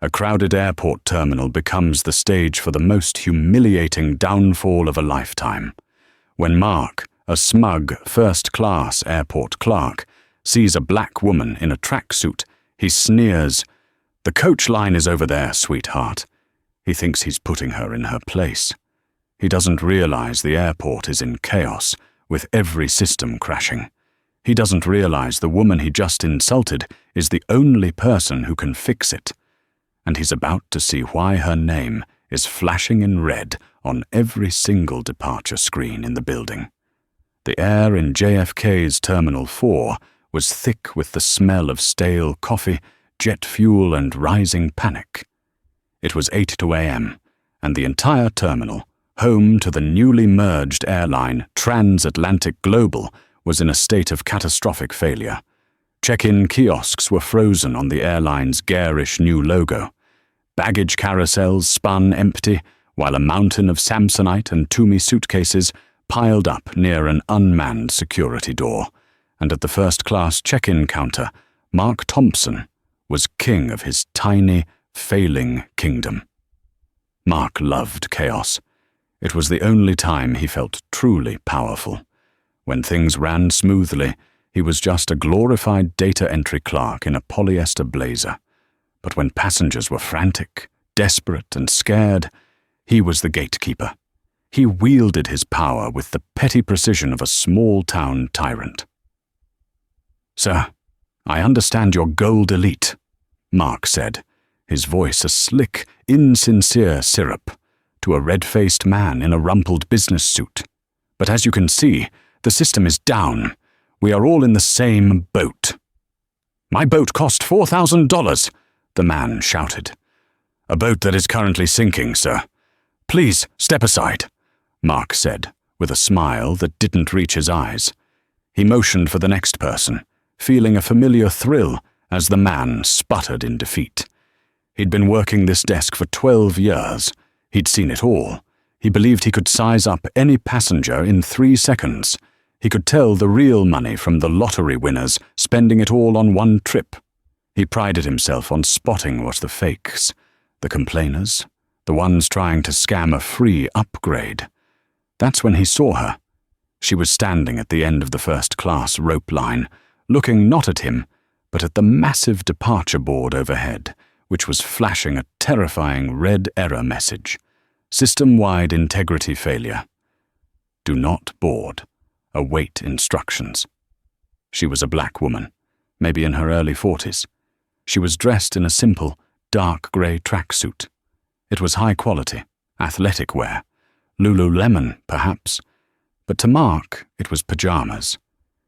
A crowded airport terminal becomes the stage for the most humiliating downfall of a lifetime. When Mark, a smug, first-class airport clerk, sees a black woman in a tracksuit, he sneers, "The coach line is over there, sweetheart." He thinks he's putting her in her place. He doesn't realize the airport is in chaos, with every system crashing. He doesn't realize the woman he just insulted is the only person who can fix it. And he's about to see why her name is flashing in red on every single departure screen in the building. The air in JFK's Terminal 4 was thick with the smell of stale coffee, jet fuel, and rising panic. It was 8:02 a.m., and the entire terminal, home to the newly merged airline Transatlantic Global, was in a state of catastrophic failure. Check-in kiosks were frozen on the airline's garish new logo. Baggage carousels spun empty, while a mountain of Samsonite and Toomey suitcases piled up near an unmanned security door. And at the first-class check-in counter, Mark Thompson was king of his tiny, failing kingdom. Mark loved chaos. It was the only time he felt truly powerful. When things ran smoothly, he was just a glorified data entry clerk in a polyester blazer. But when passengers were frantic, desperate, and scared, he was the gatekeeper. He wielded his power with the petty precision of a small-town tyrant. "Sir, I understand you're Gold Elite," Mark said, his voice a slick, insincere syrup, to a red-faced man in a rumpled business suit. "But as you can see, the system is down. We are all in the same boat." "My boat cost $4,000, the man shouted. "A boat that is currently sinking, sir. Please step aside," Mark said, with a smile that didn't reach his eyes. He motioned for the next person, feeling a familiar thrill as the man sputtered in defeat. He'd been working this desk for 12 years. He'd seen it all. He believed he could size up any passenger in 3 seconds. He could tell the real money from the lottery winners, spending it all on one trip. He prided himself on spotting what the fakes, the complainers, the ones trying to scam a free upgrade. That's when he saw her. She was standing at the end of the first-class rope line, looking not at him, but at the massive departure board overhead, which was flashing a terrifying red error message. System-wide integrity failure. Do not board. Await instructions. She was a black woman, maybe in her early 40s. She was dressed in a simple, dark grey tracksuit. It was high quality, athletic wear, Lululemon, perhaps, but to Mark it was pajamas.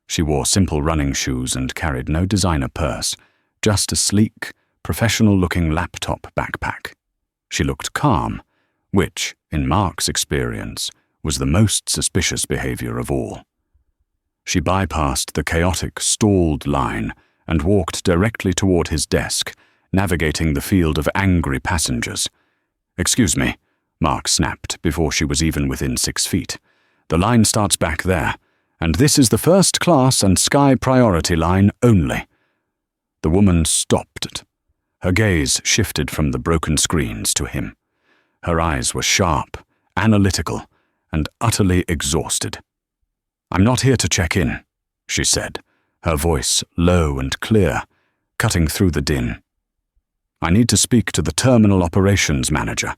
She wore simple running shoes and carried no designer purse, just a sleek, professional-looking laptop backpack. She looked calm, which, in Mark's experience, was the most suspicious behavior of all. She bypassed the chaotic, stalled line and walked directly toward his desk, navigating the field of angry passengers. "Excuse me," Mark snapped before she was even within 6 feet. "The line starts back there, and this is the first class and sky priority line only." The woman stopped. Her gaze shifted from the broken screens to him. Her eyes were sharp, analytical, and utterly exhausted. "I'm not here to check in," she said, her voice low and clear, cutting through the din. "I need to speak to the terminal operations manager,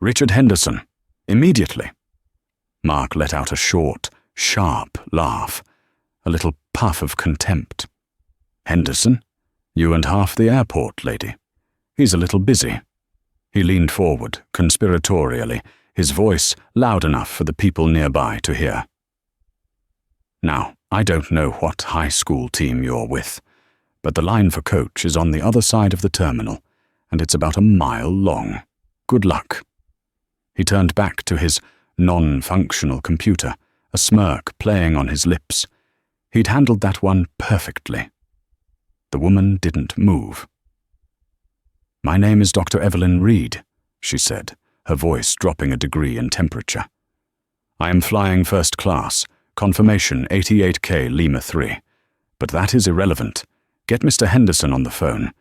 Richard Henderson, immediately." Mark let out a short, sharp laugh, a little puff of contempt. "Henderson? You and half the airport, lady. He's a little busy." He leaned forward, conspiratorially, his voice loud enough for the people nearby to hear. "Now, I don't know what high school team you're with, but the line for coach is on the other side of the terminal, and it's about a mile long. Good luck." He turned back to his non-functional computer, a smirk playing on his lips. He'd handled that one perfectly. The woman didn't move. "My name is Dr. Evelyn Reed," she said, her voice dropping a degree in temperature. "I am flying first class, confirmation 88K Lima 3. But that is irrelevant. Get Mr. Henderson on the phone.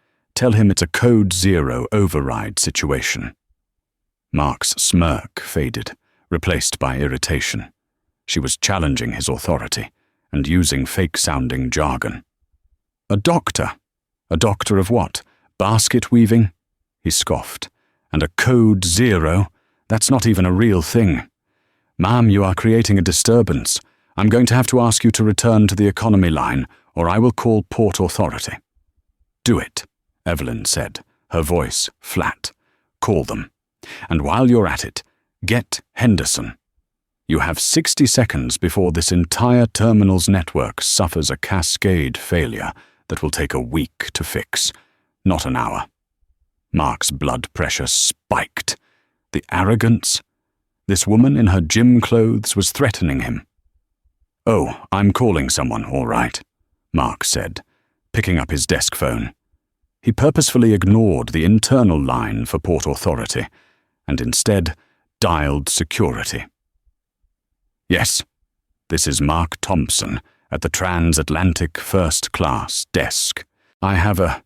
Tell him it's a Code Zero override situation. Mark's smirk faded, replaced by irritation. She was challenging his authority and using fake-sounding jargon. A doctor? A doctor of what? Basket weaving? He scoffed. And a Code Zero? That's not even a real thing. Ma'am, you are creating a disturbance. I'm going to have to ask you to return to the economy line, or I will call Port Authority. Do it, Evelyn said, her voice flat. Call them. And while you're at it, get Henderson. You have 60 seconds before this entire terminal's network suffers a cascade failure that will take a week to fix, not an hour. Mark's blood pressure spiked. The arrogance. This woman in her gym clothes was threatening him. Oh, I'm calling someone, all right, Mark said, picking up his desk phone. He purposefully ignored the internal line for Port Authority and instead dialed security. Yes, this is Mark Thompson at the Transatlantic First Class desk. I have a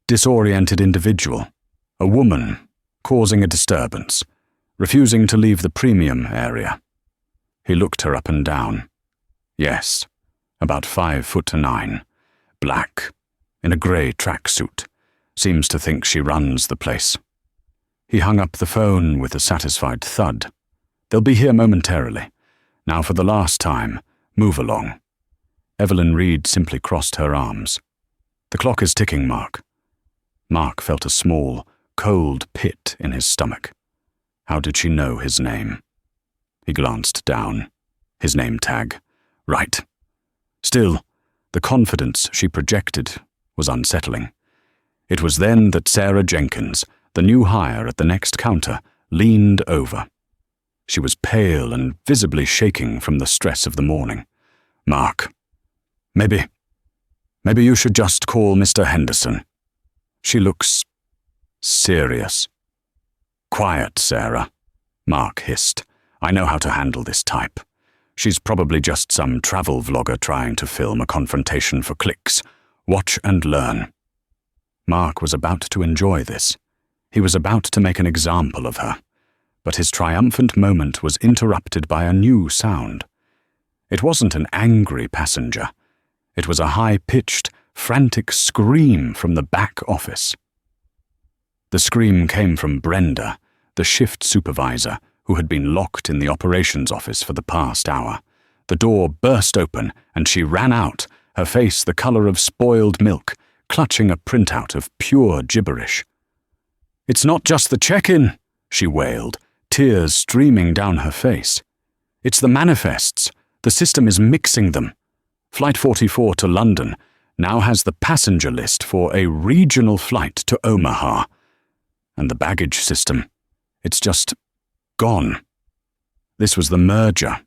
disoriented individual, a woman, causing a disturbance, refusing to leave the premium area. He looked her up and down. Yes, about 5'9", black, in a grey tracksuit, seems to think she runs the place. He hung up the phone with a satisfied thud. They'll be here momentarily. Now for the last time, move along. Evelyn Reed simply crossed her arms. The clock is ticking, Mark. Mark felt a small, cold pit in his stomach. How did she know his name? He glanced down. His name tag. Right. Still, the confidence she projected was unsettling. It was then that Sarah Jenkins, the new hire at the next counter, leaned over. She was pale and visibly shaking from the stress of the morning. Mark, maybe you should just call Mr. Henderson. She looks serious. Quiet, Sarah, Mark hissed. I know how to handle this type. She's probably just some travel vlogger trying to film a confrontation for clicks. Watch and learn. Mark was about to enjoy this. He was about to make an example of her. But his triumphant moment was interrupted by a new sound. It wasn't an angry passenger. It was a high-pitched, frantic scream from the back office. The scream came from Brenda, the shift supervisor, who had been locked in the operations office for the past hour. The door burst open, and she ran out, her face the color of spoiled milk, clutching a printout of pure gibberish. It's not just the check-in, she wailed, tears streaming down her face. It's the manifests. The system is mixing them. Flight 44 to London now has the passenger list for a regional flight to Omaha. And the baggage system, it's just gone. This was the merger.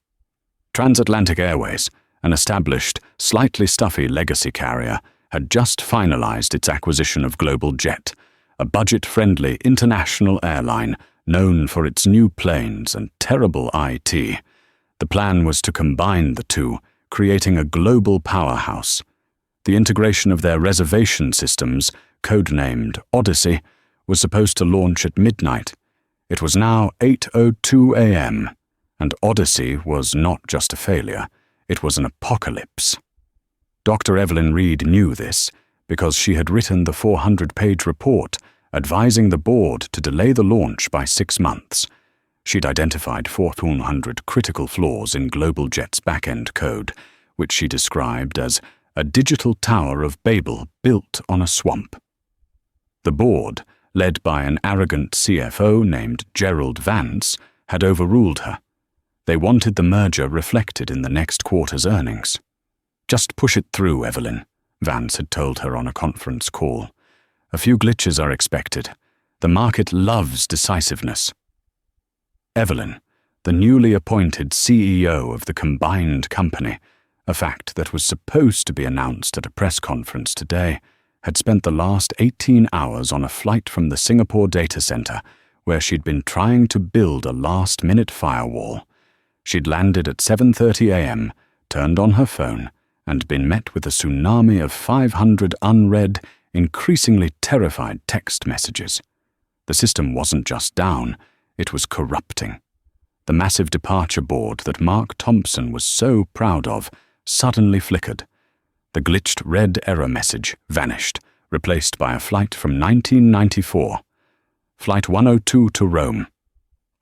Transatlantic Airways, an established, slightly stuffy legacy carrier, had just finalized its acquisition of Global Jet, a budget-friendly international airline known for its new planes and terrible IT. The plan was to combine the two, creating a global powerhouse. The integration of their reservation systems, codenamed Odyssey, was supposed to launch at midnight. It was now 8:02 a.m., and Odyssey was not just a failure, it was an apocalypse. Dr. Evelyn Reed knew this because she had written the 400-page report advising the board to delay the launch by 6 months. She'd identified 1,400 critical flaws in Global Jet's back-end code, which she described as a digital Tower of Babel built on a swamp. The board, led by an arrogant CFO named Gerald Vance, had overruled her. They wanted the merger reflected in the next quarter's earnings. Just push it through, Evelyn, Vance had told her on a conference call. A few glitches are expected. The market loves decisiveness. Evelyn, the newly appointed CEO of the combined company, a fact that was supposed to be announced at a press conference today, had spent the last 18 hours on a flight from the Singapore data center, where she'd been trying to build a last-minute firewall. She'd landed at 7:30 a.m., turned on her phone, and been met with a tsunami of 500 unread, increasingly terrified text messages. The system wasn't just down, it was corrupting. The massive departure board that Mark Thompson was so proud of suddenly flickered. The glitched red error message vanished, replaced by a flight from 1994. Flight 102 to Rome.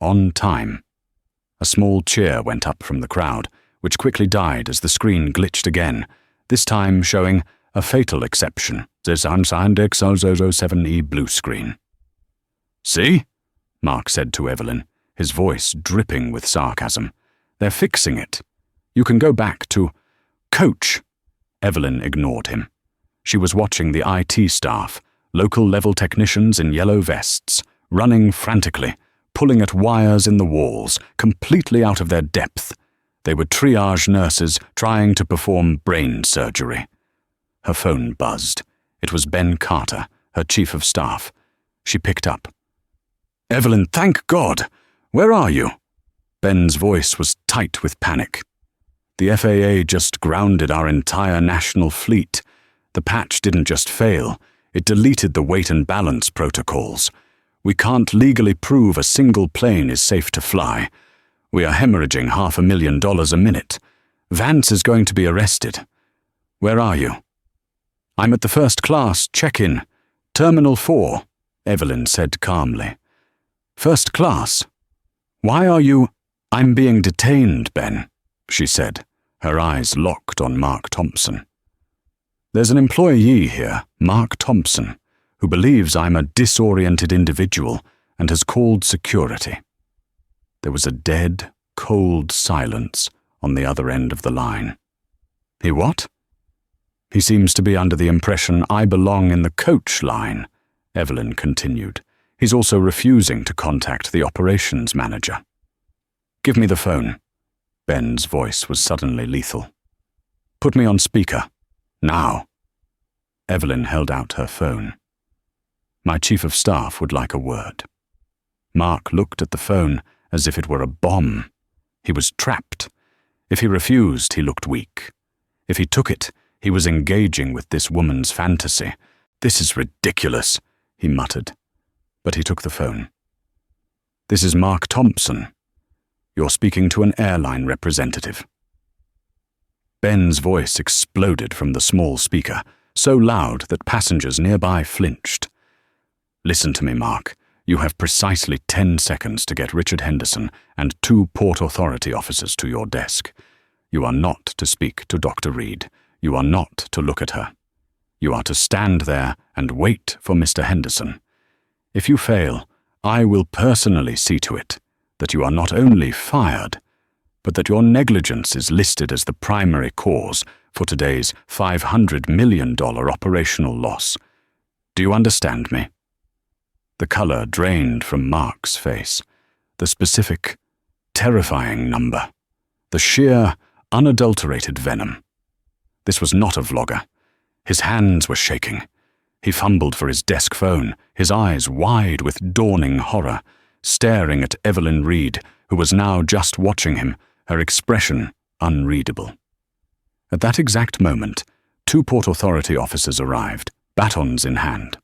On time. A small cheer went up from the crowd, which quickly died as the screen glitched again, this time showing a fatal exception, this unsigned X0007E blue screen. "See?" Mark said to Evelyn, his voice dripping with sarcasm. "They're fixing it. You can go back to Coach." Evelyn ignored him. She was watching the IT staff, local-level technicians in yellow vests, running frantically, pulling at wires in the walls, completely out of their depth. They were triage nurses trying to perform brain surgery. Her phone buzzed. It was Ben Carter, her chief of staff. She picked up. "Evelyn, thank God! Where are you?" Ben's voice was tight with panic. "The FAA just grounded our entire national fleet. The patch didn't just fail, it deleted the weight and balance protocols. We can't legally prove a single plane is safe to fly. We are hemorrhaging $500,000 a minute. Vance is going to be arrested. Where are you?" "I'm at the first class check-in, Terminal 4, Evelyn said calmly. "First class? Why are you—" "I'm being detained, Ben," she said, her eyes locked on Mark Thompson. "There's an employee here, Mark Thompson, who believes I'm a disoriented individual and has called security." There was a dead, cold silence on the other end of the line. "He what?" "He seems to be under the impression I belong in the coach line," Evelyn continued. "He's also refusing to contact the operations manager." "Give me the phone." Ben's voice was suddenly lethal. "Put me on speaker. Now." Evelyn held out her phone. "My chief of staff would like a word." Mark looked at the phone as if it were a bomb. He was trapped. If he refused, he looked weak. If he took it, he was engaging with this woman's fantasy. "This is ridiculous," he muttered. But he took the phone. "This is Mark Thompson. You're speaking to an airline representative." Ben's voice exploded from the small speaker, so loud that passengers nearby flinched. "Listen to me, Mark. You have precisely 10 seconds to get Richard Henderson and 2 Port Authority officers to your desk. You are not to speak to Dr. Reed. You are not to look at her. You are to stand there and wait for Mr. Henderson. If you fail, I will personally see to it that you are not only fired, but that your negligence is listed as the primary cause for today's $500 million operational loss. Do you understand me?" The color drained from Mark's face. The specific, terrifying number. The sheer, unadulterated venom. This was not a vlogger. His hands were shaking. He fumbled for his desk phone, his eyes wide with dawning horror, staring at Evelyn Reed, who was now just watching him, her expression unreadable. At that exact moment, 2 Port Authority officers arrived, batons in hand.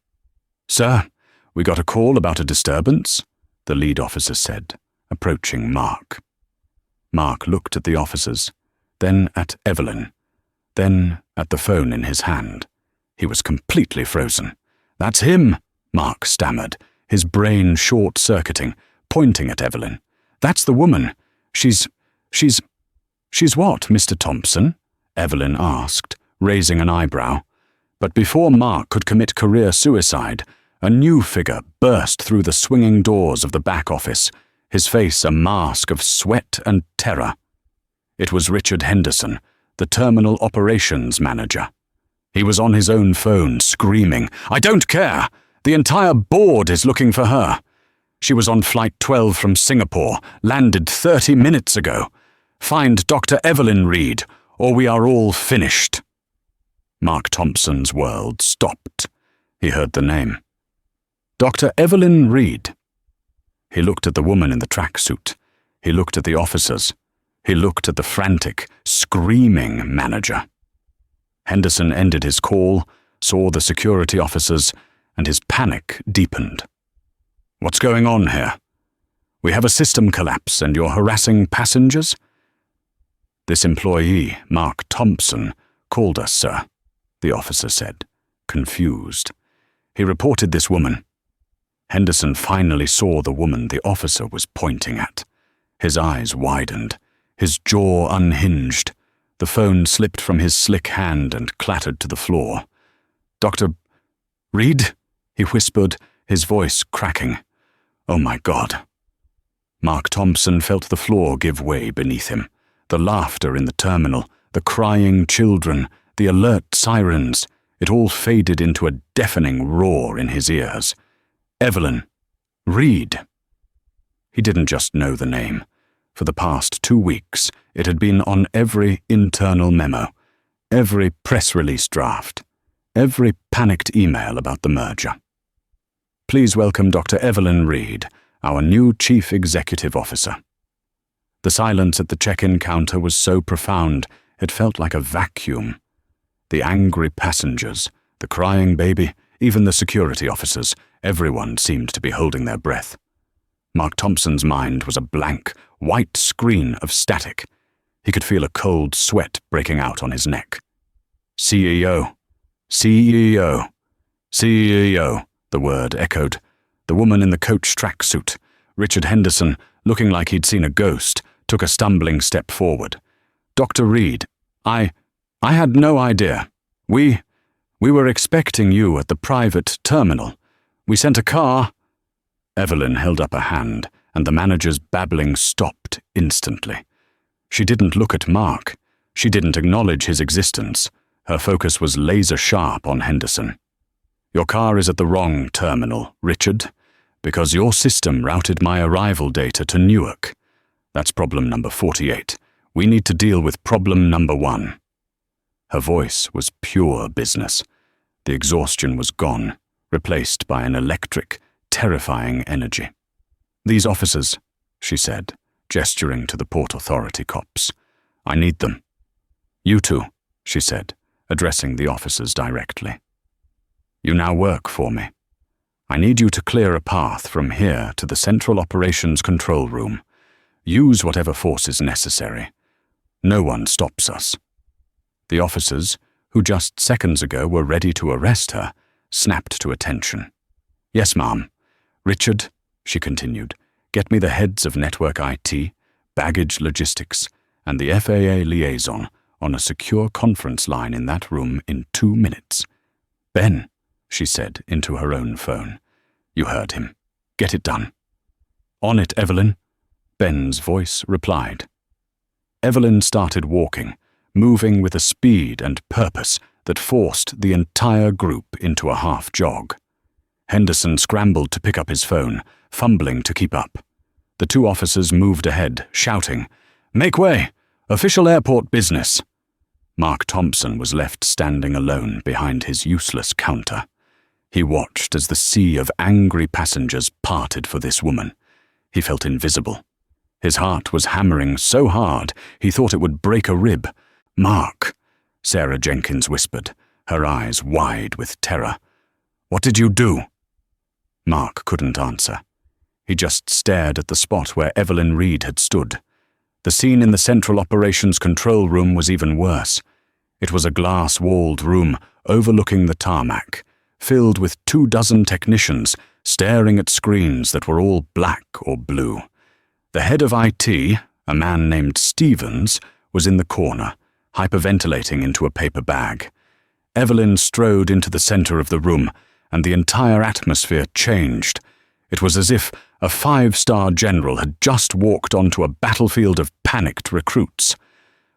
"Sir, we got a call about a disturbance," the lead officer said, approaching Mark. Mark looked at the officers, then at Evelyn, then at the phone in his hand. He was completely frozen. "That's him," Mark stammered, his brain short-circuiting, pointing at Evelyn. "That's the woman. She's what, Mr. Thompson?" Evelyn asked, raising an eyebrow. But before Mark could commit career suicide, a new figure burst through the swinging doors of the back office, his face a mask of sweat and terror. It was Richard Henderson, the terminal operations manager. He was on his own phone, screaming, "I don't care! The entire board is looking for her. She was on Flight 12 from Singapore, landed 30 minutes ago. Find Dr. Evelyn Reed, or we are all finished." Mark Thompson's world stopped. He heard the name. "Dr. Evelyn Reed." He looked at the woman in the tracksuit. He looked at the officers. He looked at the frantic, screaming manager. Henderson ended his call, saw the security officers, and his panic deepened. "What's going on here? We have a system collapse and you're harassing passengers?" "This employee, Mark Thompson, called us, sir," the officer said, confused. "He reported this woman." Henderson finally saw the woman the officer was pointing at. His eyes widened, his jaw unhinged. The phone slipped from his slick hand and clattered to the floor. "Dr. Reed?" he whispered, his voice cracking. "Oh my God." Mark Thompson felt the floor give way beneath him. The laughter in the terminal, the crying children, the alert sirens, it all faded into a deafening roar in his ears. Evelyn Reed. He didn't just know the name. For the past 2 weeks, it had been on every internal memo, every press release draft, every panicked email about the merger. "Please welcome Dr. Evelyn Reed, our new Chief Executive Officer." The silence at the check-in counter was so profound, it felt like a vacuum. The angry passengers, the crying baby, even the security officers, everyone seemed to be holding their breath. Mark Thompson's mind was a blank, white screen of static. He could feel a cold sweat breaking out on his neck. "CEO, CEO, CEO," the word echoed. The woman in the coach tracksuit, Richard Henderson, looking like he'd seen a ghost, took a stumbling step forward. "Dr. Reed, I had no idea. We were expecting you at the private terminal. We sent a car." Evelyn held up a hand, and the manager's babbling stopped instantly. She didn't look at Mark. She didn't acknowledge his existence. Her focus was laser-sharp on Henderson. "Your car is at the wrong terminal, Richard, because your system routed my arrival data to Newark. That's problem number 48. We need to deal with problem number 1. Her voice was pure business. The exhaustion was gone, replaced by an electric, terrifying energy. "These officers," she said, gesturing to the Port Authority cops. "I need them." "You two," she said, addressing the officers directly. "You now work for me. I need you to clear a path from here to the Central Operations Control Room. Use whatever force is necessary. No one stops us." The officers, who just seconds ago were ready to arrest her, snapped to attention. "Yes, ma'am. Richard," she continued, "get me the heads of Network IT, Baggage Logistics, and the FAA liaison on a secure conference line in that room in 2 minutes. Ben," she said into her own phone. "You heard him. Get it done." "On it, Evelyn," Ben's voice replied. Evelyn started walking, moving with a speed and purpose that forced the entire group into a half-jog. Henderson scrambled to pick up his phone, fumbling to keep up. The 2 officers moved ahead, shouting, "Make way! Official airport business!" Mark Thompson was left standing alone behind his useless counter. He watched as the sea of angry passengers parted for this woman. He felt invisible. His heart was hammering so hard he thought it would break a rib. "Mark," Sarah Jenkins whispered, her eyes wide with terror. "What did you do?" Mark couldn't answer. He just stared at the spot where Evelyn Reed had stood. The scene in the Central Operations Control Room was even worse. It was a glass-walled room overlooking the tarmac, filled with 24 technicians staring at screens that were all black or blue. The head of IT, a man named Stevens, was in the corner, hyperventilating into a paper bag. Evelyn strode into the center of the room, and the entire atmosphere changed. It was as if a 5-star general had just walked onto a battlefield of panicked recruits.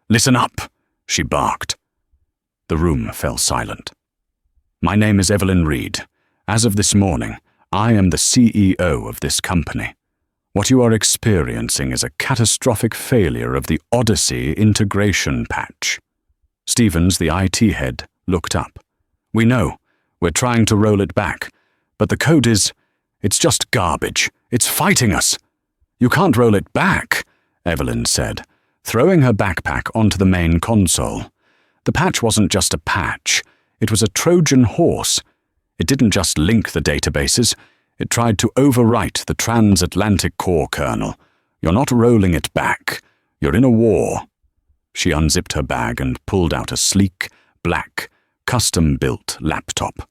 "Listen up," she barked. The room fell silent. "My name is Evelyn Reed. As of this morning, I am the CEO of this company. What you are experiencing is a catastrophic failure of the Odyssey integration patch." Stevens, the IT head, looked up. "We know. We're trying to roll it back. But the code it's just garbage. It's fighting us." "You can't roll it back," Evelyn said, throwing her backpack onto the main console. The patch wasn't just a patch. It was a Trojan horse. It didn't just link the databases. It tried to overwrite the transatlantic core kernel. You're not rolling it back. You're in a war. She unzipped her bag and pulled out a sleek, black, custom-built laptop.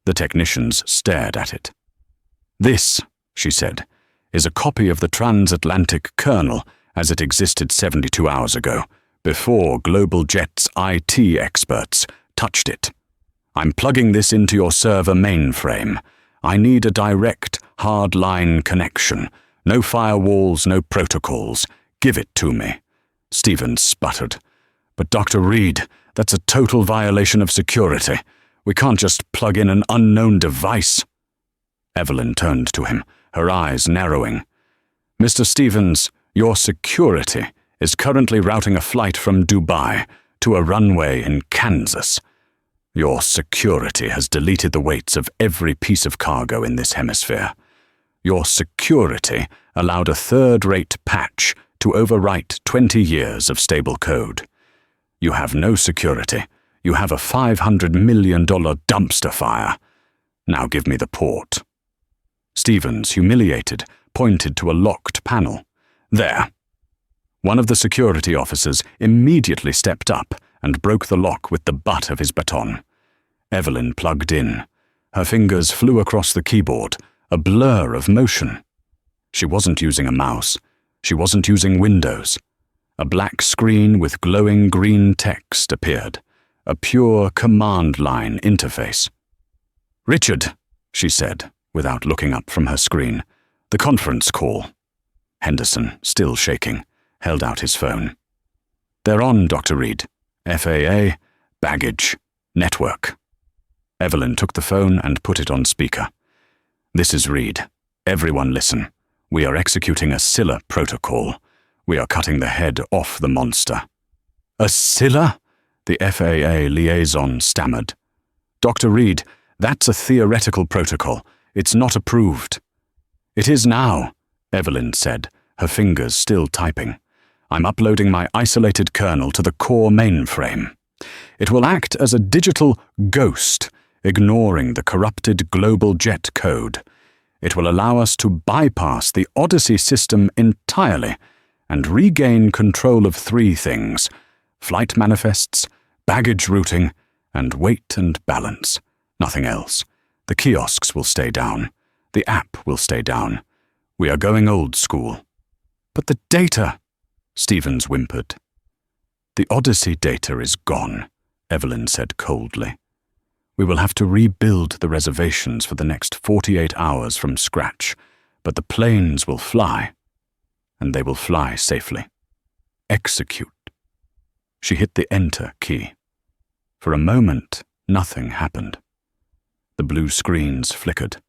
The technicians stared at it. "This," she said, "is a copy of the transatlantic kernel as it existed 72 hours ago, before Global Jet's IT experts touched it. I'm plugging this into your server mainframe. I need a direct, hard-line connection. No firewalls, no protocols. Give it to me." Stevens sputtered. "But Dr. Reed, that's a total violation of security. We can't just plug in an unknown device." Evelyn turned to him, her eyes narrowing. "Mr. Stevens, your security is currently routing a flight from Dubai to a runway in Kansas. Your security has deleted the weights of every piece of cargo in this hemisphere. Your security allowed a third-rate patch to overwrite 20 years of stable code. You have no security. You have a $500 million dumpster fire. Now give me the port." Stevens, humiliated, pointed to a locked panel. "There." One of the security officers immediately stepped up and broke the lock with the butt of his baton. Evelyn plugged in. Her fingers flew across the keyboard, a blur of motion. She wasn't using a mouse. She wasn't using Windows. A black screen with glowing green text appeared, a pure command line interface. "Richard," she said, without looking up from her screen, "the conference call." Henderson, still shaking, held out his phone. "They're on, Dr. Reed. FAA, baggage, network." Evelyn took the phone and put it on speaker. "This is Reed. Everyone listen. We are executing a Scylla protocol. We are cutting the head off the monster." "A Scylla?" the FAA liaison stammered. "Dr. Reed, that's a theoretical protocol. It's not approved." "It is now," Evelyn said, her fingers still typing. "I'm uploading my isolated kernel to the core mainframe. It will act as a digital ghost, ignoring the corrupted Global Jet code. It will allow us to bypass the Odyssey system entirely and regain control of three things: flight manifests, baggage routing, and weight and balance. Nothing else. The kiosks will stay down. The app will stay down. We are going old school." "But the data," Stevens whimpered. "The Odyssey data is gone," Evelyn said coldly. "We will have to rebuild the reservations for the next 48 hours from scratch, but the planes will fly, and they will fly safely. Execute." She hit the Enter key. For a moment, nothing happened. The blue screens flickered.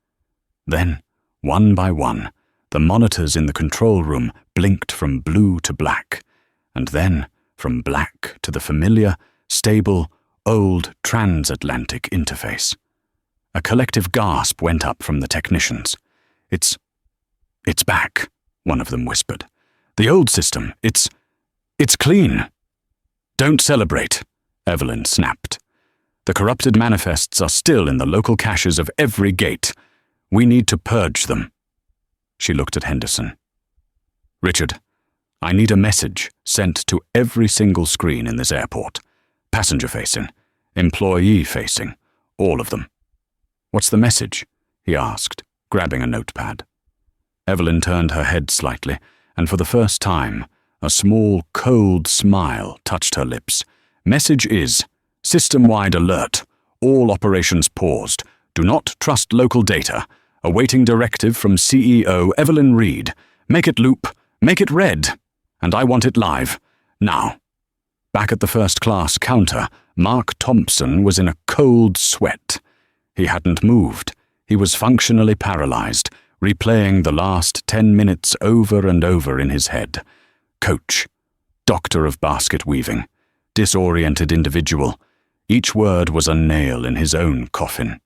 Then, one by one, the monitors in the control room blinked from blue to black, and then from black to the familiar, stable, old transatlantic interface. A collective gasp went up from the technicians. It's back," one of them whispered. "The old system, it's clean." "Don't celebrate," Evelyn snapped. "The corrupted manifests are still in the local caches of every gate. We need to purge them." She looked at Henderson. "Richard, I need a message sent to every single screen in this airport. Passenger-facing, employee-facing, all of them." "What's the message?" he asked, grabbing a notepad. Evelyn turned her head slightly, and for the first time, a small, cold smile touched her lips. "Message is, system-wide alert. All operations paused. Do not trust local data. Awaiting directive from CEO Evelyn Reed. Make it loop. Make it red. And I want it live. Now." Back at the first-class counter, Mark Thompson was in a cold sweat. He hadn't moved. He was functionally paralyzed, replaying the last 10 minutes over and over in his head. Coach, doctor of basket weaving, disoriented individual. Each word was a nail in his own coffin.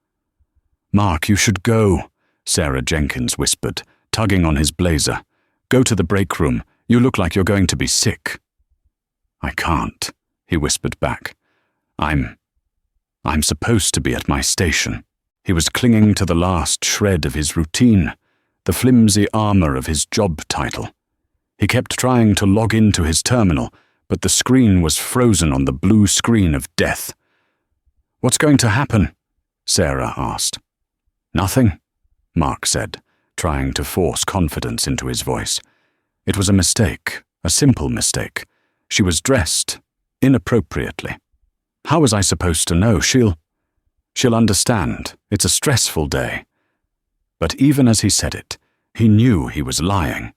"Mark, you should go," Sarah Jenkins whispered, tugging on his blazer. "Go to the break room. You look like you're going to be sick." "I can't," he whispered back. I'm supposed to be at my station. He was clinging to the last shred of his routine, the flimsy armor of his job title. He kept trying to log into his terminal, but the screen was frozen on the blue screen of death. "What's going to happen?" Sarah asked. "Nothing," Mark said, trying to force confidence into his voice. It was a mistake, a simple mistake. She was dressed inappropriately. How was I supposed to know? She'll understand. It's a stressful day. But even as he said it, he knew he was lying.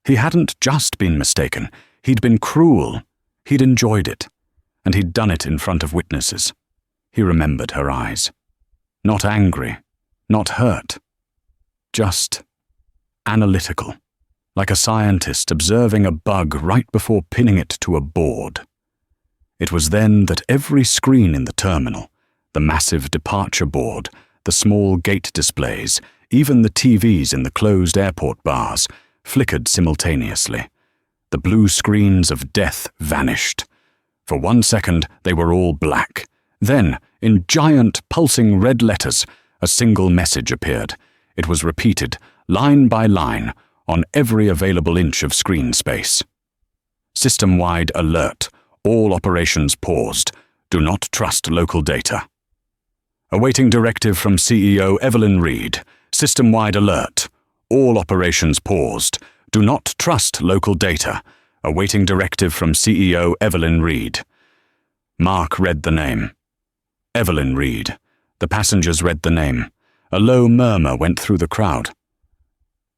He hadn't just been mistaken. He'd been cruel. He'd enjoyed it. And he'd done it in front of witnesses. He remembered her eyes. Not angry, not hurt. Just analytical, like a scientist observing a bug right before pinning it to a board. It was then that every screen in the terminal, the massive departure board, the small gate displays, even the TVs in the closed airport bars, flickered simultaneously. The blue screens of death vanished. For 1 second, they were all black. Then, in giant, pulsing red letters, a single message appeared. It was repeated, line by line, on every available inch of screen space. System-wide alert. All operations paused. Do not trust local data. Awaiting directive from CEO Evelyn Reed. System-wide alert. All operations paused. Do not trust local data. Awaiting directive from CEO Evelyn Reed. Mark read the name. Evelyn Reed. The passengers read the name. A low murmur went through the crowd.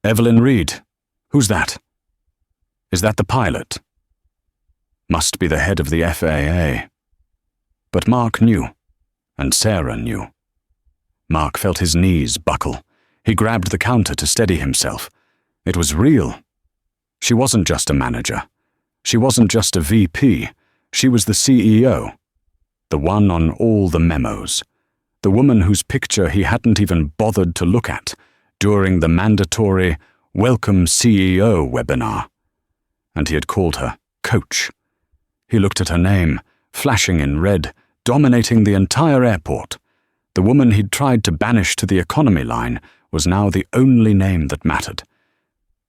"Evelyn Reed? Who's that? Is that the pilot? Must be the head of the FAA." But Mark knew, and Sarah knew. Mark felt his knees buckle. He grabbed the counter to steady himself. It was real. She wasn't just a manager. She wasn't just a VP. She was the CEO. The one on all the memos. The woman whose picture he hadn't even bothered to look at during the mandatory Welcome CEO webinar. And he had called her Coach. He looked at her name, flashing in red, dominating the entire airport. The woman he'd tried to banish to the economy line was now the only name that mattered.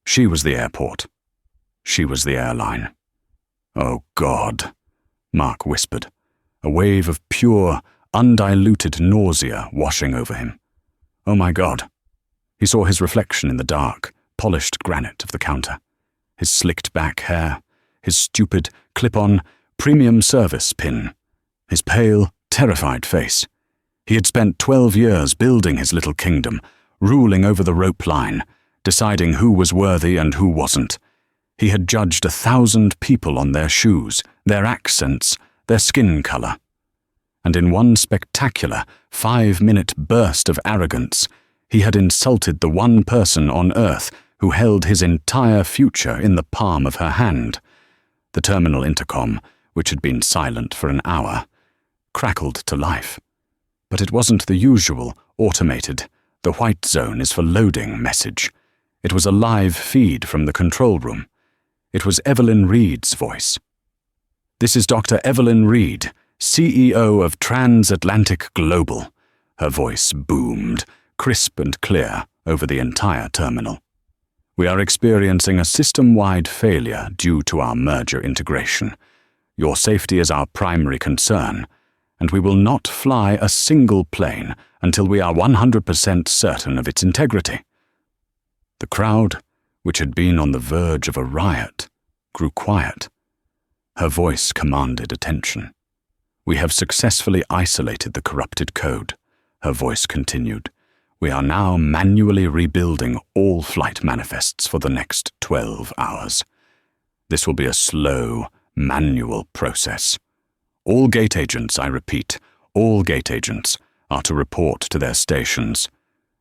She was the airport. She was the airline. "Oh, God," Mark whispered, a wave of pure, undiluted nausea washing over him. Oh my God. He saw his reflection in the dark, polished granite of the counter. His slicked back hair, his stupid, clip-on, premium service pin, his pale, terrified face. He had spent 12 years building his little kingdom, ruling over the rope line, deciding who was worthy and who wasn't. He had judged 1,000 people on their shoes, their accents, their skin color. And in one spectacular, 5-minute burst of arrogance, he had insulted the one person on Earth who held his entire future in the palm of her hand. The terminal intercom, which had been silent for an hour, crackled to life. But it wasn't the usual, automated, "the white zone is for loading" message. It was a live feed from the control room. It was Evelyn Reed's voice. "This is Dr. Evelyn Reed, CEO of Transatlantic Global." Her voice boomed, crisp and clear, over the entire terminal. "We are experiencing a system-wide failure due to our merger integration. Your safety is our primary concern, and we will not fly a single plane until we are 100% certain of its integrity." The crowd, which had been on the verge of a riot, grew quiet. Her voice commanded attention. "We have successfully isolated the corrupted code," her voice continued. "We are now manually rebuilding all flight manifests for the next 12 hours. This will be a slow, manual process. All gate agents, I repeat, all gate agents, are to report to their stations.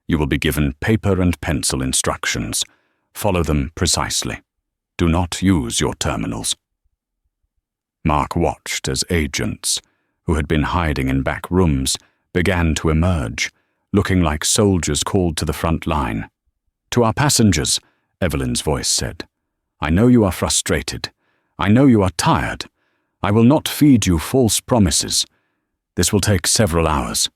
You will be given paper and pencil instructions. Follow them precisely. Do not use your terminals." Mark watched as agents, who had been hiding in back rooms, began to emerge, looking like soldiers called to the front line. "To our passengers," Evelyn's voice said, "I know you are frustrated. I know you are tired. I will not feed you false promises. This will take several hours.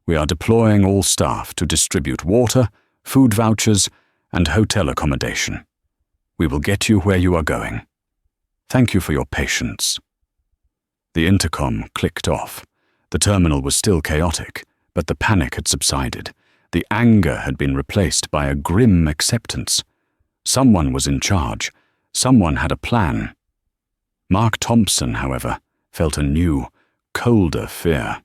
We are deploying all staff to distribute water, food vouchers, and hotel accommodation. We will get you where you are going. Thank you for your patience." The intercom clicked off. The terminal was still chaotic, but the panic had subsided. The anger had been replaced by a grim acceptance. Someone was in charge. Someone had a plan. Mark Thompson, however, felt a new, colder fear.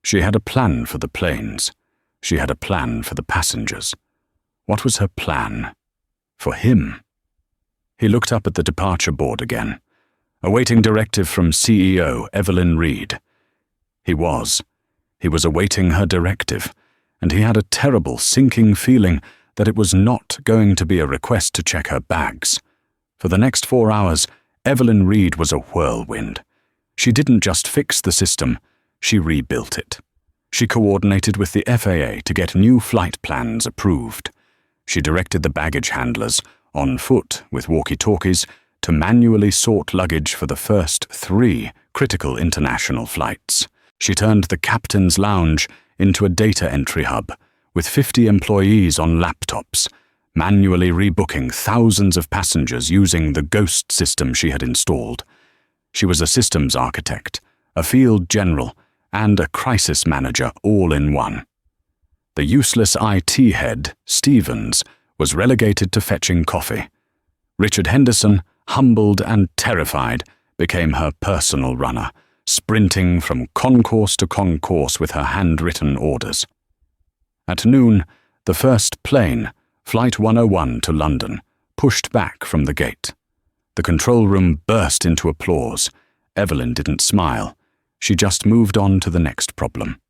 She had a plan for the planes. She had a plan for the passengers. What was her plan? For him? He looked up at the departure board again, awaiting directive from CEO Evelyn Reed. He was awaiting her directive, and he had a terrible, sinking feeling that it was not going to be a request to check her bags. For the next 4 hours, Evelyn Reed was a whirlwind. She didn't just fix the system, she rebuilt it. She coordinated with the FAA to get new flight plans approved. She directed the baggage handlers, on foot with walkie-talkies, to manually sort luggage for the first 3 critical international flights. She turned the captain's lounge into a data entry hub, with 50 employees on laptops, manually rebooking thousands of passengers using the Ghost system she had installed. She was a systems architect, a field general, and a crisis manager all in one. The useless IT head, Stevens, was relegated to fetching coffee. Richard Henderson, humbled and terrified, became her personal runner, sprinting from concourse to concourse with her handwritten orders. At noon, the first plane, Flight 101 to London, pushed back from the gate. The control room burst into applause. Evelyn didn't smile. She just moved on to the next problem.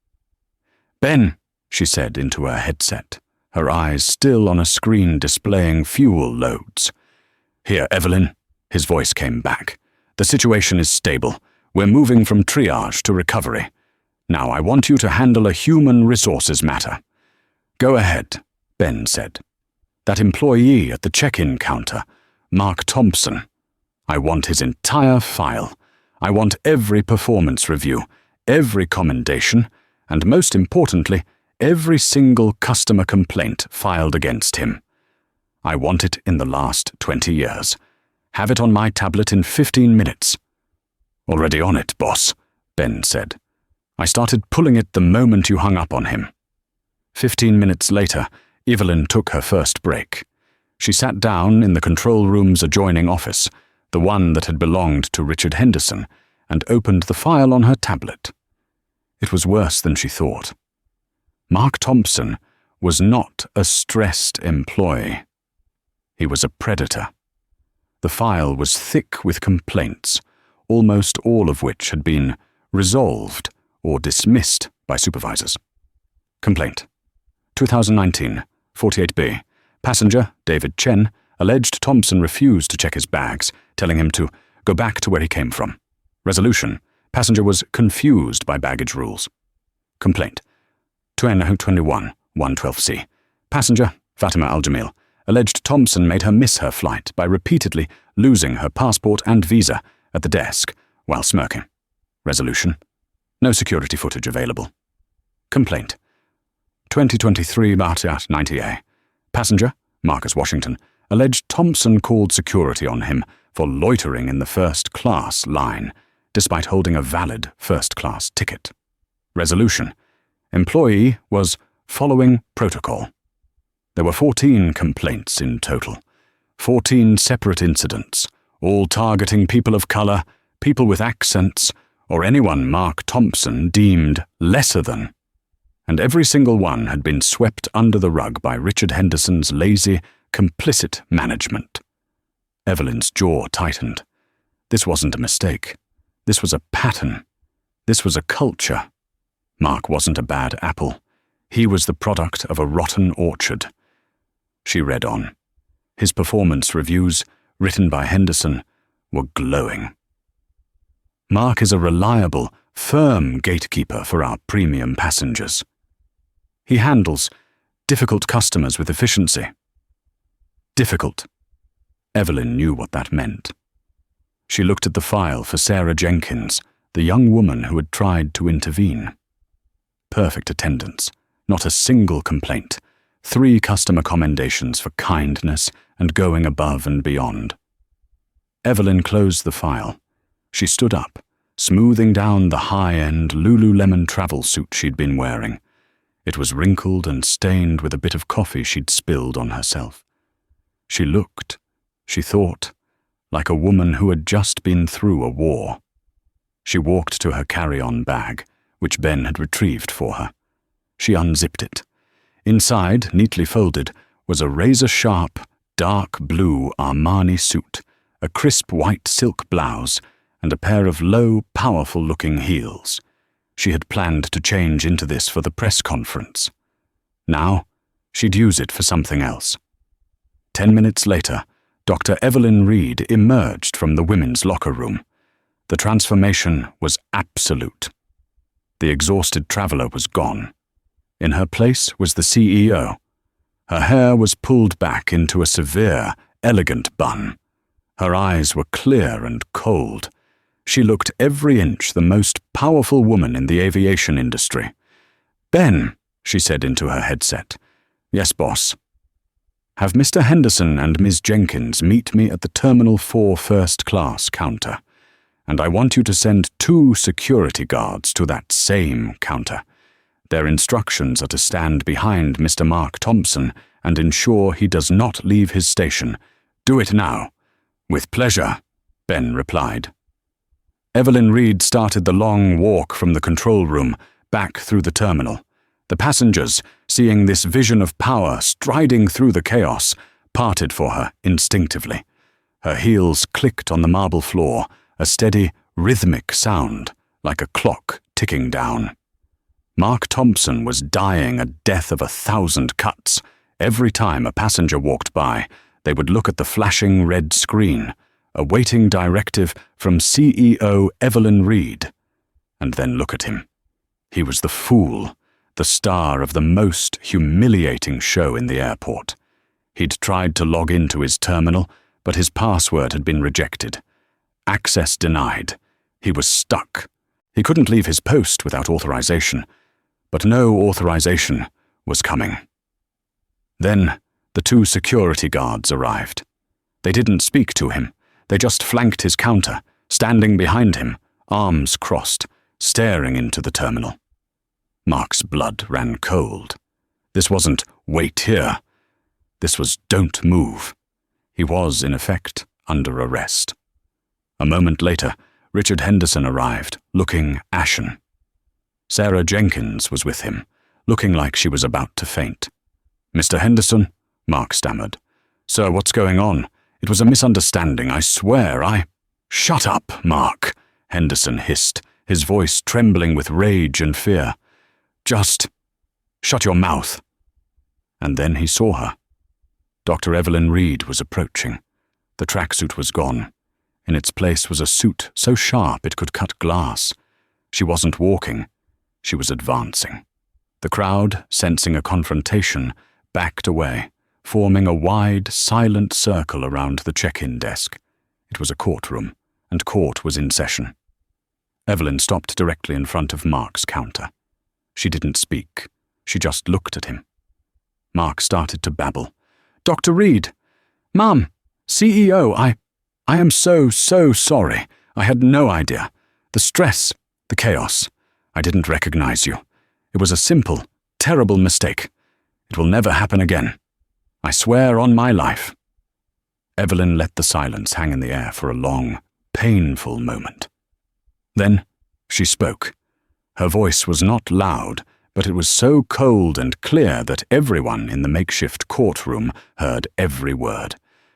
"Ben," she said into her headset, her eyes still on a screen displaying fuel loads. "Here, Evelyn," his voice came back. "The situation is stable. We're moving from triage to recovery. Now I want you to handle a human resources matter." "Go ahead," Ben said. "That employee at the check-in counter, Mark Thompson. I want his entire file. I want every performance review, every commendation, and most importantly, every single customer complaint filed against him. I want it in the last 20 years. Have it on my tablet in 15 minutes. "Already on it, boss," Ben said. "I started pulling it the moment you hung up on him." 15 minutes later, Evelyn took her first break. She sat down in the control room's adjoining office, the one that had belonged to Richard Henderson, and opened the file on her tablet. It was worse than she thought. Mark Thompson was not a stressed employee. He was a predator. The file was thick with complaints, almost all of which had been resolved or dismissed by supervisors. Complaint. 2019, 48B. Passenger, David Chen, alleged Thompson refused to check his bags, telling him to go back to where he came from. Resolution. Passenger was confused by baggage rules. Complaint. 2021, 112C. Passenger, Fatima Al-Jamil, alleged Thompson made her miss her flight by repeatedly losing her passport and visa at the desk while smirking. Resolution. No security footage available. Complaint. 2023 Batiat 90A. Passenger, Marcus Washington, alleged Thompson called security on him for loitering in the first-class line, despite holding a valid first-class ticket. Resolution. Employee was following protocol. There were 14 complaints in total, 14 separate incidents, all targeting people of color, people with accents, or anyone Mark Thompson deemed lesser than. And every single one had been swept under the rug by Richard Henderson's lazy, complicit management. Evelyn's jaw tightened. This wasn't a mistake. This was a pattern. This was a culture. Mark wasn't a bad apple. He was the product of a rotten orchard. She read on. His performance reviews, written by Henderson, were glowing. Mark is a reliable, firm gatekeeper for our premium passengers. He handles difficult customers with efficiency. Difficult. Evelyn knew what that meant. She looked at the file for Sarah Jenkins, the young woman who had tried to intervene. Perfect attendance, not a single complaint, 3 customer commendations for kindness and going above and beyond. Evelyn closed the file. She stood up, smoothing down the high-end Lululemon travel suit she'd been wearing. It was wrinkled and stained with a bit of coffee she'd spilled on herself. She looked, she thought, like a woman who had just been through a war. She walked to her carry-on bag, which Ben had retrieved for her. She unzipped it. Inside, neatly folded, was a razor-sharp, dark blue Armani suit, a crisp white silk blouse, and a pair of low, powerful-looking heels. She had planned to change into this for the press conference. Now, she'd use it for something else. 10 minutes later, Dr. Evelyn Reed emerged from the women's locker room. The transformation was absolute. The exhausted traveler was gone. In her place was the CEO. Her hair was pulled back into a severe, elegant bun. Her eyes were clear and cold. She looked every inch the most powerful woman in the aviation industry. "Ben," she said into her headset. "Yes, boss." "Have Mr. Henderson and Ms. Jenkins meet me at the Terminal 4 first class counter. And I want you to send 2 security guards to that same counter. Their instructions are to stand behind Mr. Mark Thompson and ensure he does not leave his station. Do it now." "With pleasure," Ben replied. Evelyn Reed started the long walk from the control room back through the terminal. The passengers, seeing this vision of power striding through the chaos, parted for her instinctively. Her heels clicked on the marble floor, a steady, rhythmic sound, like a clock ticking down. Mark Thompson was dying a death of 1,000 cuts. Every time a passenger walked by, they would look at the flashing red screen, awaiting directive from CEO Evelyn Reed, and then look at him. He was the fool, the star of the most humiliating show in the airport. He'd tried to log into his terminal, but his password had been rejected. Access denied. He was stuck. He couldn't leave his post without authorization, but no authorization was coming. Then the 2 security guards arrived. They didn't speak to him. They just flanked his counter, standing behind him, arms crossed, staring into the terminal. Mark's blood ran cold. This wasn't "wait here." This was "don't move." He was, in effect, under arrest. A moment later, Richard Henderson arrived, looking ashen. Sarah Jenkins was with him, looking like she was about to faint. "Mr. Henderson?" Mark stammered. "Sir, what's going on? It was a misunderstanding, I swear, "Shut up, Mark," Henderson hissed, his voice trembling with rage and fear. "Just shut your mouth." And then he saw her. Dr. Evelyn Reed was approaching. The tracksuit was gone. In its place was a suit so sharp it could cut glass. She wasn't walking. She was advancing. The crowd, sensing a confrontation, backed away, forming a wide, silent circle around the check-in desk. It was a courtroom, and court was in session. Evelyn stopped directly in front of Mark's counter. She didn't speak. She just looked at him. Mark started to babble. "Dr. Reed! Ma'am! CEO, I am so sorry. I had no idea. The stress, the chaos. I didn't recognize you. It was a simple, terrible mistake. It will never happen again. I swear on my life." Evelyn let the silence hang in the air for a long, painful moment. Then she spoke. Her voice was not loud, but it was so cold and clear that everyone in the makeshift courtroom heard every word.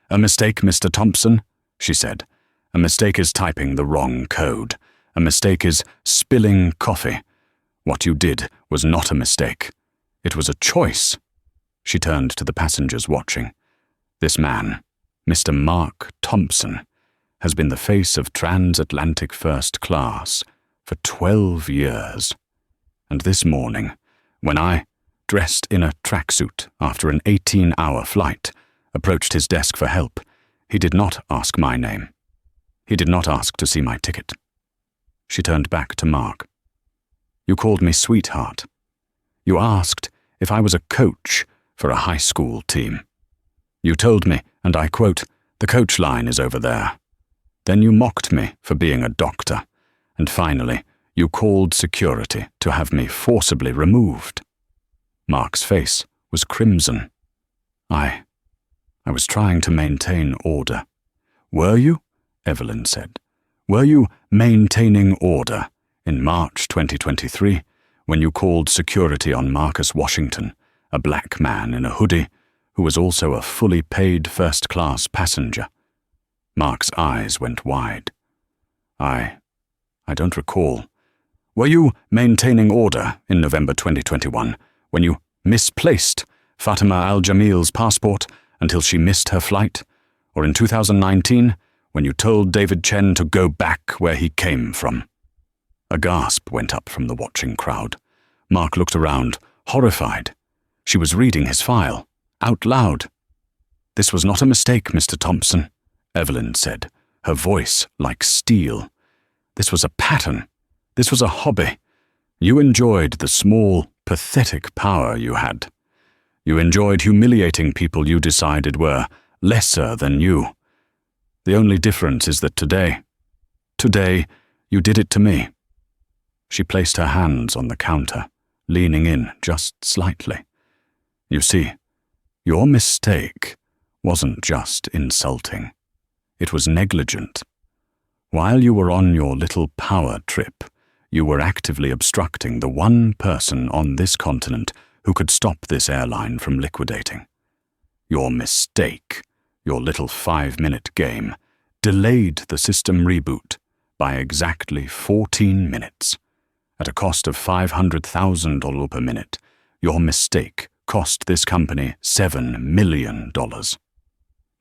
"A mistake, Mr. Thompson," she said. "A mistake is typing the wrong code. A mistake is spilling coffee. What you did was not a mistake. It was a choice." She turned to the passengers watching. "This man, Mr. Mark Thompson, has been the face of transatlantic first class for 12 years. And this morning, when I, dressed in a tracksuit after an 18-hour flight, approached his desk for help, he did not ask my name. He did not ask to see my ticket." She turned back to Mark. You called me sweetheart. You asked if I was a coach for a high school team. You told me, and I quote, "The coach line is over there." Then you mocked me for being a doctor, and finally, you called security to have me forcibly removed. Mark's face was crimson. I was trying to maintain order. Were you? Evelyn said. Were you maintaining order in March 2023 when you called security on Marcus Washington, a black man in a hoodie who was also a fully paid first-class passenger? Mark's eyes went wide. I don't recall. Were you maintaining order in November 2021 when you misplaced Fatima Al-Jamil's passport until she missed her flight? Or in 2019 when you told David Chen to go back where he came from? A gasp went up from the watching crowd. Mark looked around, horrified. She was reading his file, out loud. "This was not a mistake, Mr. Thompson," Evelyn said, her voice like steel. "This was a pattern. This was a hobby. You enjoyed the small, pathetic power you had. You enjoyed humiliating people you decided were lesser than you. The only difference is that today, you did it to me." She placed her hands on the counter, leaning in just slightly. "You see, your mistake wasn't just insulting. It was negligent. While you were on your little power trip, you were actively obstructing the one person on this continent who could stop this airline from liquidating. Your mistake, your little 5-minute game, delayed the system reboot by exactly 14 minutes. At a cost of $500,000 per minute, your mistake cost this company $7 million.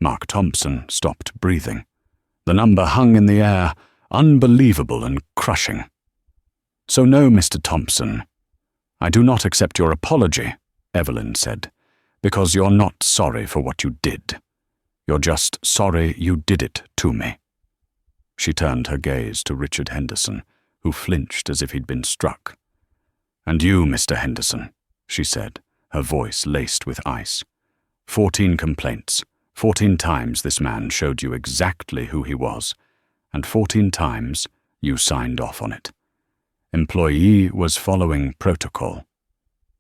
Mark Thompson stopped breathing. The number hung in the air, unbelievable and crushing. "So no, Mr. Thompson, I do not accept your apology," Evelyn said, "because you're not sorry for what you did. You're just sorry you did it to me." She turned her gaze to Richard Henderson, who flinched as if he'd been struck. "And you, Mr. Henderson," she said, her voice laced with ice. 14 complaints. 14 times this man showed you exactly who he was, and 14 times you signed off on it. Employee was following protocol.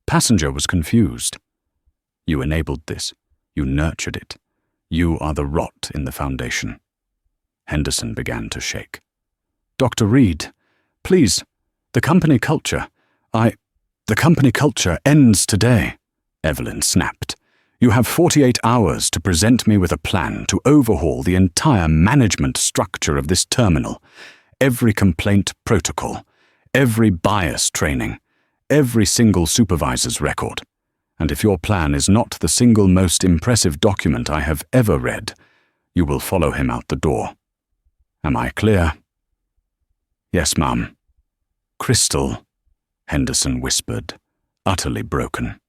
Passenger was confused. You enabled this. You nurtured it. You are the rot in the foundation. Henderson began to shake. "Dr. Reed, please, the company culture ends today," Evelyn snapped. "You have 48 hours to present me with a plan to overhaul the entire management structure of this terminal, every complaint protocol, every bias training, every single supervisor's record. And if your plan is not the single most impressive document I have ever read, you will follow him out the door. Am I clear?" "Yes, ma'am." "Crystal," Henderson whispered, utterly broken.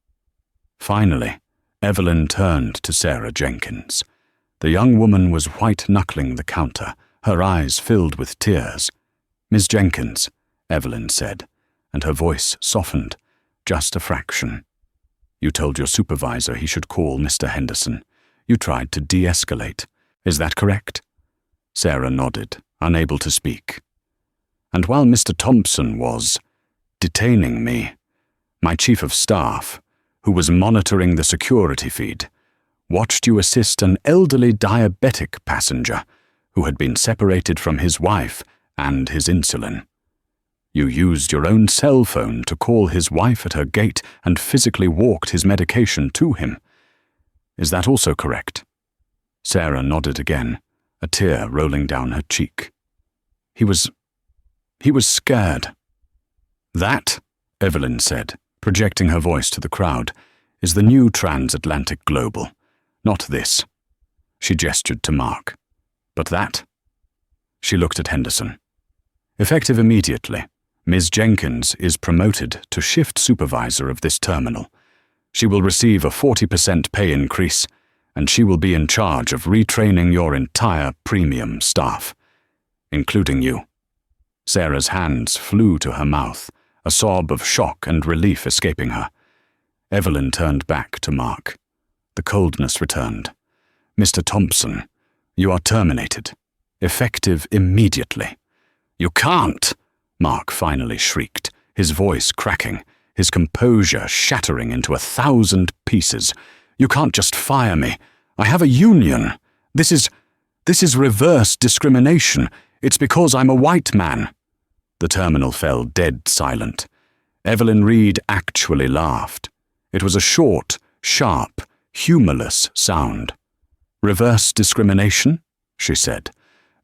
Finally, Evelyn turned to Sarah Jenkins. The young woman was white-knuckling the counter, her eyes filled with tears. "Miss Jenkins," Evelyn said, and her voice softened, just a fraction. "You told your supervisor he should call Mr. Henderson. You tried to de-escalate. Is that correct?" Sarah nodded, unable to speak. "And while Mr. Thompson was detaining me, my chief of staff, who was monitoring the security feed, watched you assist an elderly diabetic passenger who had been separated from his wife and his insulin. You used your own cell phone to call his wife at her gate and physically walked his medication to him. Is that also correct?" Sarah nodded again, a tear rolling down her cheek. He was scared." "That," Evelyn said, projecting her voice to the crowd, "is the new transatlantic global. Not this." She gestured to Mark. "But that?" She looked at Henderson. "Effective immediately, Ms. Jenkins is promoted to shift supervisor of this terminal. She will receive a 40% pay increase, and she will be in charge of retraining your entire premium staff, including you." Sarah's hands flew to her mouth, a sob of shock and relief escaping her. Evelyn turned back to Mark. The coldness returned. "Mr. Thompson, you are terminated. Effective immediately." "You can't!" Mark finally shrieked, his voice cracking, his composure shattering into 1,000 pieces. "You can't just fire me. I have a union. This is reverse discrimination. It's because I'm a white man." The terminal fell dead silent. Evelyn Reed actually laughed. It was a short, sharp, humorless sound. "Reverse discrimination?" she said.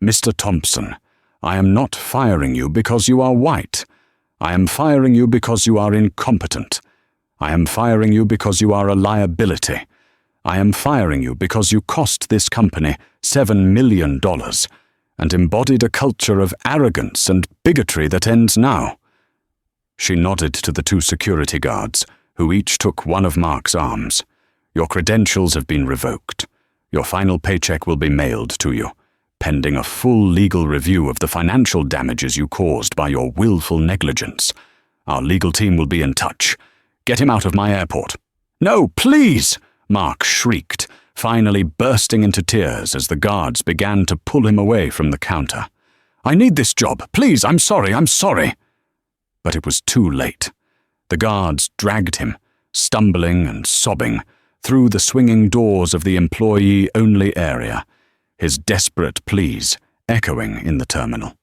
"Mr. Thompson, I am not firing you because you are white. I am firing you because you are incompetent. I am firing you because you are a liability. I am firing you because you cost this company $7 million and embodied a culture of arrogance and bigotry that ends now." She nodded to the 2 security guards, who each took one of Mark's arms. "Your credentials have been revoked. Your final paycheck will be mailed to you, pending a full legal review of the financial damages you caused by your willful negligence. Our legal team will be in touch. Get him out of my airport." "No, please!" Mark shrieked, finally bursting into tears as the guards began to pull him away from the counter. "I need this job. Please, I'm sorry. But it was too late. The guards dragged him, stumbling and sobbing, through the swinging doors of the employee-only area, his desperate pleas echoing in the terminal.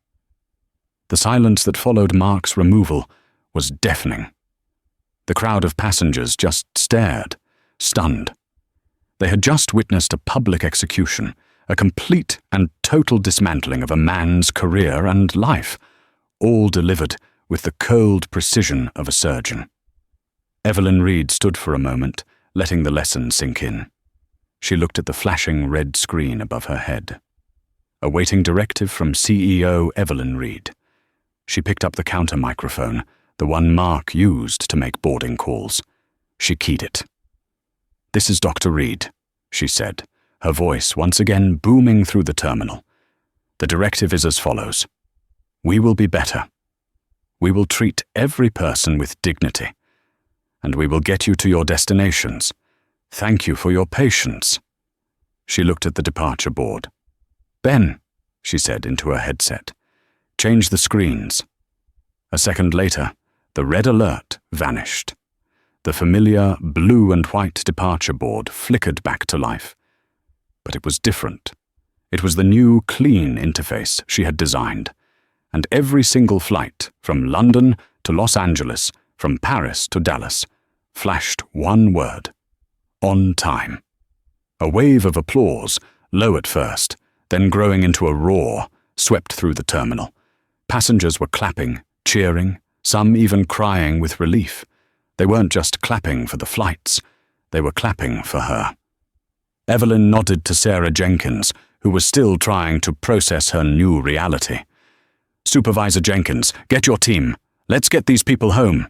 The silence that followed Mark's removal was deafening. The crowd of passengers just stared, stunned. They had just witnessed a public execution, a complete and total dismantling of a man's career and life, all delivered with the cold precision of a surgeon. Evelyn Reed stood for a moment, letting the lesson sink in. She looked at the flashing red screen above her head. Awaiting directive from CEO Evelyn Reed. She picked up the counter microphone, the one Mark used to make boarding calls. She keyed it. "This is Dr. Reed," she said, her voice once again booming through the terminal. "The directive is as follows. We will be better. We will treat every person with dignity. And we will get you to your destinations. Thank you for your patience." She looked at the departure board. "Ben," she said into her headset, "change the screens." A second later, the red alert vanished. The familiar blue and white departure board flickered back to life. But it was different. It was the new, clean interface she had designed. And every single flight, from London to Los Angeles, from Paris to Dallas, flashed one word: on time. A wave of applause, low at first, then growing into a roar, swept through the terminal. Passengers were clapping, cheering, some even crying with relief. They weren't just clapping for the flights, they were clapping for her. Evelyn nodded to Sarah Jenkins, who was still trying to process her new reality. "Supervisor Jenkins, get your team. Let's get these people home."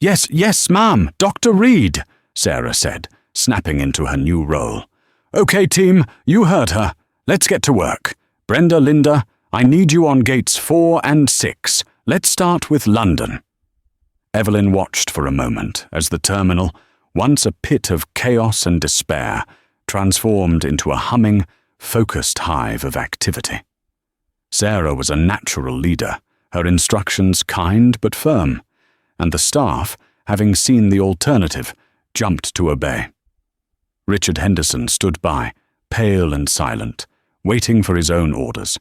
Yes, ma'am, Dr. Reed," Sarah said, snapping into her new role. "Okay, team, you heard her. Let's get to work. Brenda, Linda, I need you on gates 4 and 6. Let's start with London." Evelyn watched for a moment as the terminal, once a pit of chaos and despair, transformed into a humming, focused hive of activity. Sarah was a natural leader, her instructions kind but firm, and the staff, having seen the alternative, jumped to obey. Richard Henderson stood by, pale and silent, waiting for his own orders.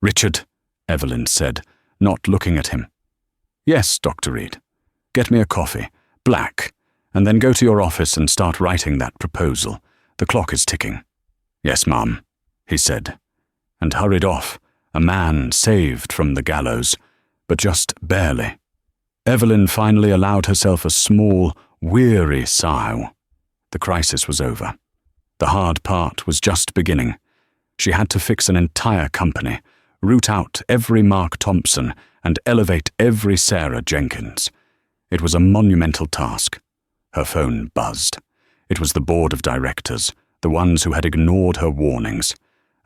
"Richard," Evelyn said, not looking at him. "Yes, Dr. Reed. Get me a coffee, black, and then go to your office and start writing that proposal. The clock is ticking." "Yes, ma'am," he said, and hurried off, a man saved from the gallows, but just barely. Evelyn finally allowed herself a small, weary sigh. The crisis was over. The hard part was just beginning. She had to fix an entire company, root out every Mark Thompson, and elevate every Sarah Jenkins. It was a monumental task. Her phone buzzed. It was the board of directors, the ones who had ignored her warnings.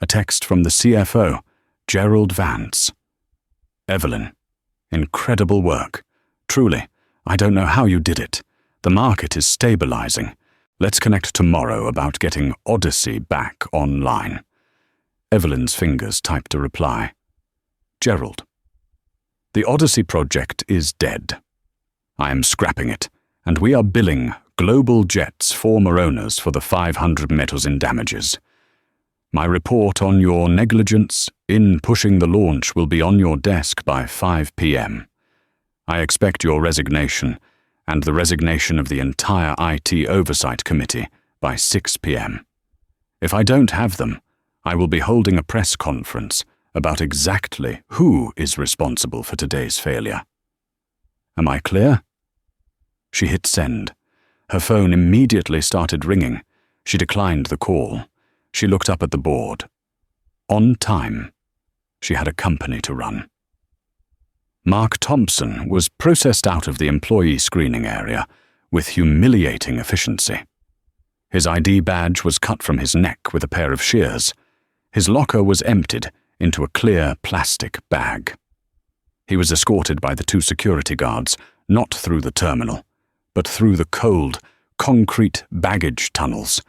A text from the CFO, Gerald Vance. Evelyn, incredible work. Truly, I don't know how you did it. The market is stabilizing. Let's connect tomorrow about getting Odyssey back online. Evelyn's fingers typed a reply. Gerald. The Odyssey project is dead. I am scrapping it, and we are billing Global Jet's former owners for the 500 metals in damages. My report on your negligence in pushing the launch will be on your desk by 5 p.m. I expect your resignation and the resignation of the entire IT Oversight Committee by 6 p.m. If I don't have them, I will be holding a press conference about exactly who is responsible for today's failure. Am I clear? She hit send. Her phone immediately started ringing. She declined the call. She looked up at the board. On time. She had a company to run. Mark Thompson was processed out of the employee screening area with humiliating efficiency. His ID badge was cut from his neck with a pair of shears. His locker was emptied into a clear plastic bag. He was escorted by the 2 security guards, not through the terminal, but through the cold, concrete baggage tunnels,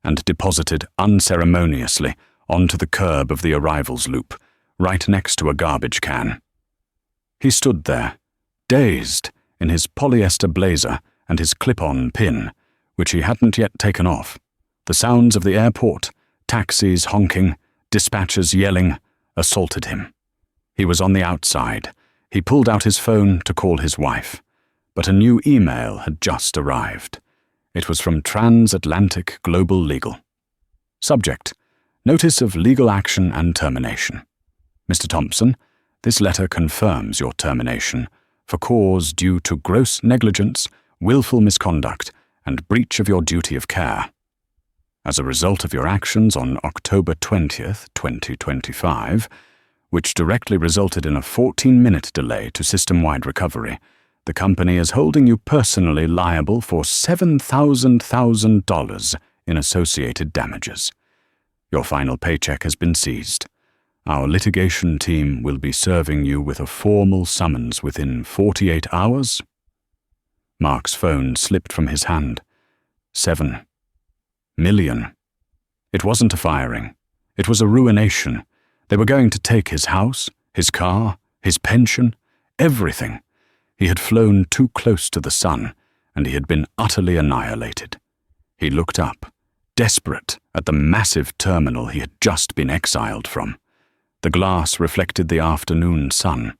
and deposited unceremoniously onto the curb of the arrivals loop, right next to a garbage can. He stood there, dazed, in his polyester blazer and his clip-on pin, which he hadn't yet taken off. The sounds of the airport, taxis honking, dispatchers yelling, assaulted him. He was on the outside. He pulled out his phone to call his wife, but a new email had just arrived. It was from Transatlantic Global Legal. Subject: Notice of legal action and termination. Mr. Thompson, this letter confirms your termination for cause due to gross negligence, willful misconduct, and breach of your duty of care. As a result of your actions on October 20th, 2025, which directly resulted in a 14-minute delay to system-wide recovery, the company is holding you personally liable for $7,000 in associated damages. Your final paycheck has been seized. Our litigation team will be serving you with a formal summons within 48 hours. Mark's phone slipped from his hand. 7 million. It wasn't a firing. It was a ruination. They were going to take his house, his car, his pension, everything. He had flown too close to the sun, and he had been utterly annihilated. He looked up, desperate, at the massive terminal he had just been exiled from. The glass reflected the afternoon sun,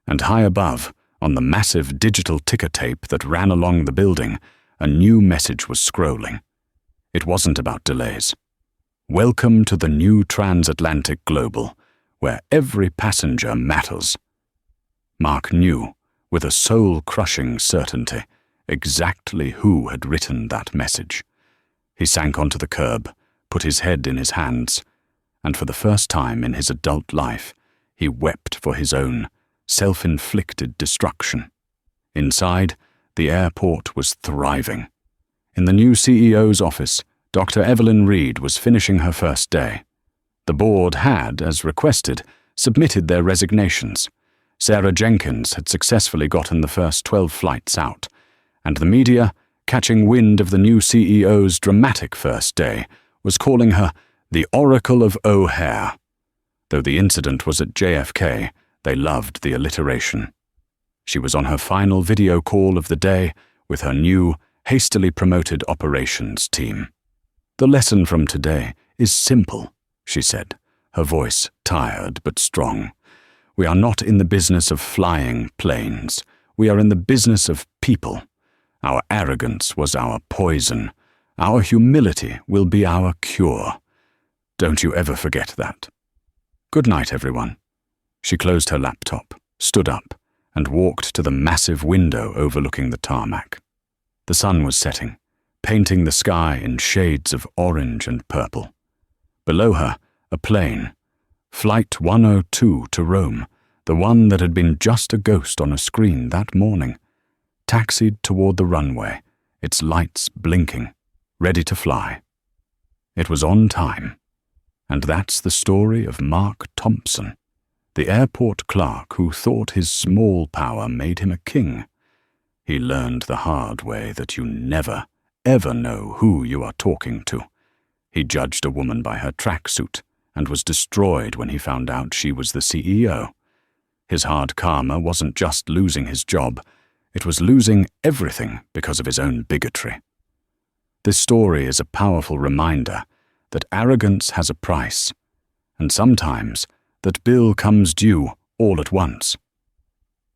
and high above, on the massive digital ticker tape that ran along the building, a new message was scrolling. It wasn't about delays. Welcome to the new Transatlantic Global, where every passenger matters. Mark knew, with a soul-crushing certainty, exactly who had written that message. He sank onto the curb, put his head in his hands, and for the first time in his adult life, he wept for his own self-inflicted destruction. Inside, the airport was thriving. In the new CEO's office, Dr. Evelyn Reed was finishing her first day. The board had, as requested, submitted their resignations. Sarah Jenkins had successfully gotten the first 12 flights out, and the media, catching wind of the new CEO's dramatic first day, was calling her the Oracle of O'Hare. Though the incident was at JFK, they loved the alliteration. She was on her final video call of the day with her new, hastily promoted operations team. The lesson from today is simple, she said, her voice tired but strong. We are not in the business of flying planes. We are in the business of people. Our arrogance was our poison. Our humility will be our cure. Don't you ever forget that. Good night, everyone. She closed her laptop, stood up, and walked to the massive window overlooking the tarmac. The sun was setting, painting the sky in shades of orange and purple. Below her, a plane, Flight 102 to Rome, the one that had been just a ghost on a screen that morning, taxied toward the runway, its lights blinking, ready to fly. It was on time, and that's the story of Mark Thompson, the airport clerk who thought his small power made him a king. He learned the hard way that you never, ever know who you are talking to. He judged a woman by her tracksuit and was destroyed when he found out she was the CEO. His hard karma wasn't just losing his job, it was losing everything because of his own bigotry. This story is a powerful reminder that arrogance has a price, and sometimes that bill comes due all at once.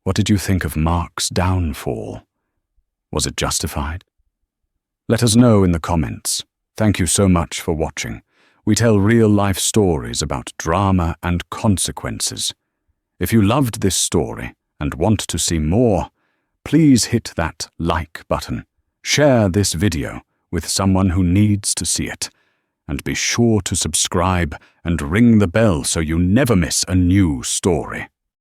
What did you think of Mark's downfall? Was it justified? Let us know in the comments. Thank you so much for watching. We tell real-life stories about drama and consequences. If you loved this story and want to see more, please hit that like button, share this video with someone who needs to see it, and be sure to subscribe and ring the bell so you never miss a new story.